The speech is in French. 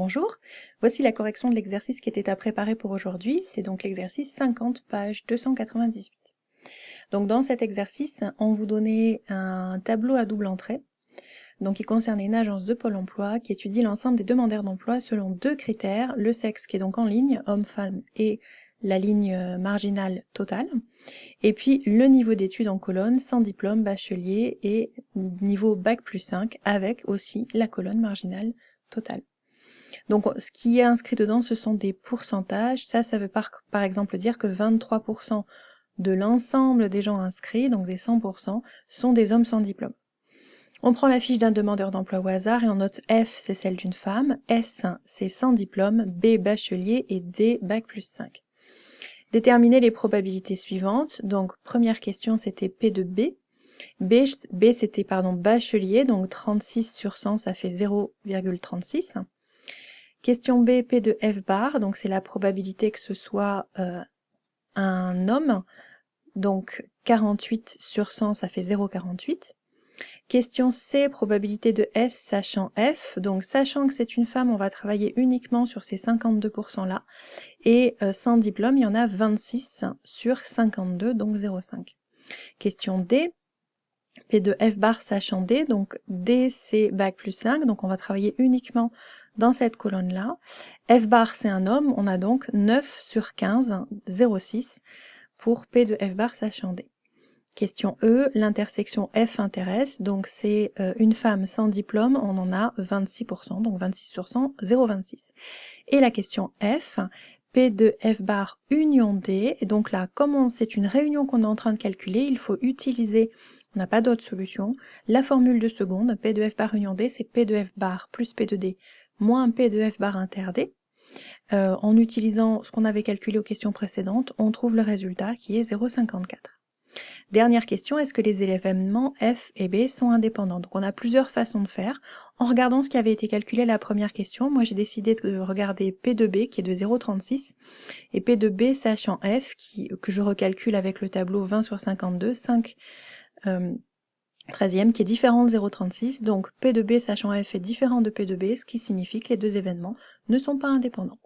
Bonjour, voici la correction de l'exercice qui était à préparer pour aujourd'hui. C'est donc l'exercice 50, page 298. Donc dans cet exercice, on vous donnait un tableau à double entrée, donc qui concernait une agence de Pôle emploi qui étudie l'ensemble des demandeurs d'emploi selon deux critères, le sexe qui est donc en ligne, homme-femme, et la ligne marginale totale, et puis le niveau d'études en colonne, sans diplôme, bachelier, et niveau bac plus 5, avec aussi la colonne marginale totale. Donc ce qui est inscrit dedans, ce sont des pourcentages. Ça veut par exemple dire que 23% de l'ensemble des gens inscrits, donc des 100%, sont des hommes sans diplôme. On prend la fiche d'un demandeur d'emploi au hasard et on note F, c'est celle d'une femme, S, c'est sans diplôme, B, bachelier et D, bac plus 5. Déterminer les probabilités suivantes. Donc première question, c'était P de B. B c'était bachelier, donc 36 sur 100, ça fait 0,36. Question B, P de F bar, donc c'est la probabilité que ce soit un homme, donc 48 sur 100, ça fait 0,48. Question C, probabilité de S sachant F, donc sachant que c'est une femme, on va travailler uniquement sur ces 52% là, et sans diplôme, il y en a 26 sur 52, donc 0,5. Question D, P de F bar sachant D, donc D c'est bac plus 5, donc on va travailler uniquement dans cette colonne-là. F bar c'est un homme, on a donc 9 sur 15, 0,6 pour P de F bar sachant D. Question E, l'intersection F intéresse, donc c'est une femme sans diplôme, on en a 26%, donc 26 sur 100, 0,26. Et la question F, P de F bar union D, et donc là, comme c'est une réunion qu'on est en train de calculer, il faut utiliser, on n'a pas d'autre solution, la formule de seconde, P de F bar union D, c'est P de F bar plus P de D moins P de F bar inter D. En utilisant ce qu'on avait calculé aux questions précédentes, on trouve le résultat qui est 0,54. Dernière question, est-ce que les événements F et B sont indépendants? Donc on a plusieurs façons de faire. En regardant ce qui avait été calculé à la première question, moi j'ai décidé de regarder P de B qui est de 0,36 et P de B sachant F que je recalcule avec le tableau 20 sur 52, 5 13e qui est différent de 0,36. Donc P de B sachant F est différent de P de B, ce qui signifie que les deux événements ne sont pas indépendants.